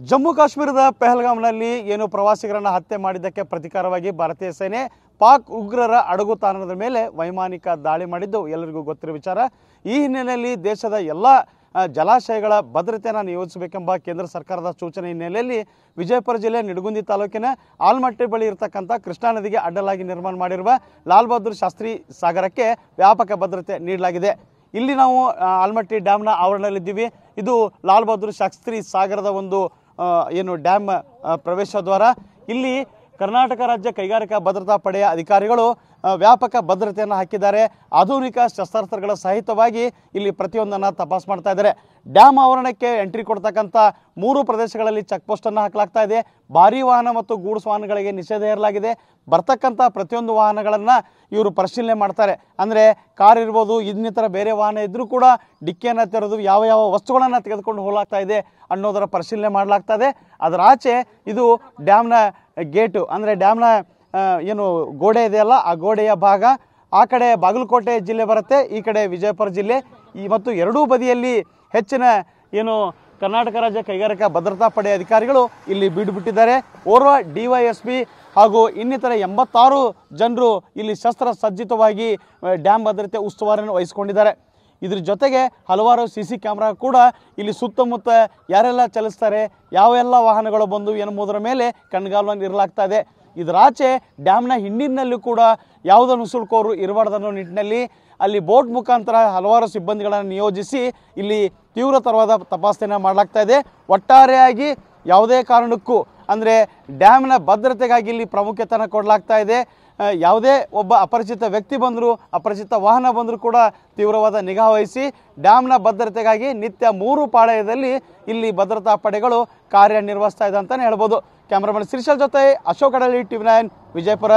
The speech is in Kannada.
ಜಮ್ಮು ಕಾಶ್ಮೀರದ ಪಹಲ್ಗಾಮ್ನಲ್ಲಿ ಏನು ಪ್ರವಾಸಿಗರನ್ನು ಹತ್ಯೆ ಮಾಡಿದ್ದಕ್ಕೆ ಪ್ರತಿಕಾರವಾಗಿ ಭಾರತೀಯ ಸೇನೆ ಪಾಕ್ ಉಗ್ರರ ಅಡಗುತಾಣದ ಮೇಲೆ ವೈಮಾನಿಕ ದಾಳಿ ಮಾಡಿದ್ದು ಎಲ್ಲರಿಗೂ ಗೊತ್ತಿರುವ ವಿಚಾರ. ಈ ಹಿನ್ನೆಲೆಯಲ್ಲಿ ದೇಶದ ಎಲ್ಲ ಜಲಾಶಯಗಳ ಭದ್ರತೆಯನ್ನು ನಿಯೋಜಿಸಬೇಕೆಂಬ ಕೇಂದ್ರ ಸರ್ಕಾರದ ಸೂಚನೆ ಹಿನ್ನೆಲೆಯಲ್ಲಿ ವಿಜಯಪುರ ಜಿಲ್ಲೆ ನಿಡಗುಂದಿ ತಾಲೂಕಿನ ಆಲ್ಮಟ್ಟಿ ಬಳಿ ಇರತಕ್ಕಂಥ ಕೃಷ್ಣಾ ನದಿಗೆ ಅಡ್ಡಲಾಗಿ ನಿರ್ಮಾಣ ಮಾಡಿರುವ ಲಾಲ್ ಬಹದ್ದೂರ್ ಶಾಸ್ತ್ರಿ ಸಾಗರಕ್ಕೆ ವ್ಯಾಪಕ ಭದ್ರತೆ ನೀಡಲಾಗಿದೆ. ಇಲ್ಲಿ ನಾವು ಆಲ್ಮಟ್ಟಿ ಡ್ಯಾಮ್ನ ಆವರಣದಲ್ಲಿದ್ದೀವಿ. ಇದು ಲಾಲ್ ಬಹದ್ದೂರ್ ಶಾಸ್ತ್ರಿ ಸಾಗರದ ಒಂದು ಏನು ಡ್ಯಾಮ್ ಪ್ರವೇಶ ದ್ವಾರ. ಇಲ್ಲಿ ಕರ್ನಾಟಕ ರಾಜ್ಯ ಕೈಗಾರಿಕಾ ಭದ್ರತಾ ಪಡೆಯ ಅಧಿಕಾರಿಗಳು ವ್ಯಾಪಕ ಭದ್ರತೆಯನ್ನು ಹಾಕಿದ್ದಾರೆ. ಆಧುನಿಕ ಶಸ್ತ್ರಾಸ್ತ್ರಗಳ ಸಹಿತವಾಗಿ ಇಲ್ಲಿ ಪ್ರತಿಯೊಂದನ್ನು ತಪಾಸ್ ಮಾಡ್ತಾ ಇದ್ದಾರೆ. ಡ್ಯಾಮ್ ಆವರಣಕ್ಕೆ ಎಂಟ್ರಿ ಕೊಡ್ತಕ್ಕಂಥ 3 ಪ್ರದೇಶಗಳಲ್ಲಿ ಚೆಕ್ ಪೋಸ್ಟನ್ನು ಹಾಕಲಾಗ್ತಾ ಇದೆ. ಭಾರೀ ವಾಹನ ಮತ್ತು ಗೂಡ್ಸ್ ವಾಹನಗಳಿಗೆ ನಿಷೇಧ ಹೇರಲಾಗಿದೆ. ಬರ್ತಕ್ಕಂಥ ಪ್ರತಿಯೊಂದು ವಾಹನಗಳನ್ನು ಇವರು ಪರಿಶೀಲನೆ ಮಾಡ್ತಾರೆ. ಅಂದರೆ ಕಾರ್ ಇರ್ಬೋದು, ಇನ್ನಿತರ ಬೇರೆ ವಾಹನ ಇದ್ದರೂ ಕೂಡ ಡಿಕ್ಕಿಯನ್ನು ತೆರೆದು ಯಾವ ಯಾವ ವಸ್ತುಗಳನ್ನು ತೆಗೆದುಕೊಂಡು ಹೋಗಲಾಗ್ತಾ ಇದೆ ಅನ್ನೋದರ ಪರಿಶೀಲನೆ ಮಾಡಲಾಗ್ತಾ ಇದೆ. ಅದರ ಆಚೆ ಇದು ಡ್ಯಾಮ್ನ ಗೇಟು, ಅಂದರೆ ಡ್ಯಾಮ್ನ ಏನು ಗೋಡೆ ಇದೆಯಲ್ಲ ಆ ಗೋಡೆಯ ಭಾಗ. ಆ ಕಡೆ ಬಾಗಲಕೋಟೆ ಜಿಲ್ಲೆ ಬರುತ್ತೆ, ಈ ಕಡೆ ವಿಜಯಪುರ ಜಿಲ್ಲೆ. ಮತ್ತು ಎರಡೂ ಬದಿಯಲ್ಲಿ ಹೆಚ್ಚಿನ ಏನು ಕರ್ನಾಟಕ ರಾಜ್ಯ ಕೈಗಾರಿಕಾ ಭದ್ರತಾ ಪಡೆ ಅಧಿಕಾರಿಗಳು ಇಲ್ಲಿ ಬೀಡುಬಿಟ್ಟಿದ್ದಾರೆ. ಓರ್ವ DYSP ಹಾಗೂ ಇನ್ನಿತರ 86 ಜನರು ಇಲ್ಲಿ ಶಸ್ತ್ರ ಸಜ್ಜಿತವಾಗಿ ಡ್ಯಾಮ್ ಭದ್ರತೆ ಉಸ್ತುವಾರಿಯನ್ನು ವಹಿಸಿಕೊಂಡಿದ್ದಾರೆ. ಇದ್ರ ಜೊತೆಗೆ ಹಲವಾರು CC ಕ್ಯಾಮ್ರಾ ಕೂಡ ಇಲ್ಲಿ ಸುತ್ತಮುತ್ತ ಯಾರೆಲ್ಲ ಚಲಿಸ್ತಾರೆ, ಯಾವೆಲ್ಲ ವಾಹನಗಳು ಬಂದು ಎನ್ನುವುದರ ಮೇಲೆ ಕಣ್ಗಾವಲನ್ನು ಇರಲಾಗ್ತಾ ಇದೆ. ಇದರಾಚೆ ಡ್ಯಾಮ್ನ ಹಿಂದಿನಲ್ಲೂ ಕೂಡ ಯಾವುದೇ ನುಸುಳುಕೋರು ಇರಬಾರ್ದನ್ನೋ ನಿಟ್ಟಿನಲ್ಲಿ ಅಲ್ಲಿ ಬೋಟ್ ಮುಖಾಂತರ ಹಲವಾರು ಸಿಬ್ಬಂದಿಗಳನ್ನು ನಿಯೋಜಿಸಿ ಇಲ್ಲಿ ತೀವ್ರತರವಾದ ತಪಾಸಣೆ ಮಾಡಲಾಗ್ತಾ ಇದೆ. ಒಟ್ಟಾರೆಯಾಗಿ ಯಾವುದೇ ಕಾರಣಕ್ಕೂ ಅಂದರೆ ಡ್ಯಾಮ್ನ ಭದ್ರತೆಗಾಗಿ ಇಲ್ಲಿ ಪ್ರಾಮುಖ್ಯತೆಯನ್ನು ಕೊಡಲಾಗ್ತಾ ಇದೆ. ಯಾವುದೇ ಒಬ್ಬ ಅಪರಿಚಿತ ವ್ಯಕ್ತಿ ಬಂದರೂ, ಅಪರಿಚಿತ ವಾಹನ ಬಂದರೂ ಕೂಡ ತೀವ್ರವಾದ ನಿಗಾ ವಹಿಸಿ ಡ್ಯಾಮ್ನ ಭದ್ರತೆಗಾಗಿ ನಿತ್ಯ 3 ಪಾಳಯದಲ್ಲಿ ಇಲ್ಲಿ ಭದ್ರತಾ ಪಡೆಗಳು ಕಾರ್ಯನಿರ್ವಹಿಸ್ತಾ ಇದೆ ಅಂತಲೇ ಹೇಳ್ಬೋದು. ಕ್ಯಾಮ್ರಾಮನ್ ಶ್ರೀಶಲ್ ಜೊತೆ ಅಶೋಕ್ ಅಡಳಿ, TV9 ವಿಜಯಪುರ.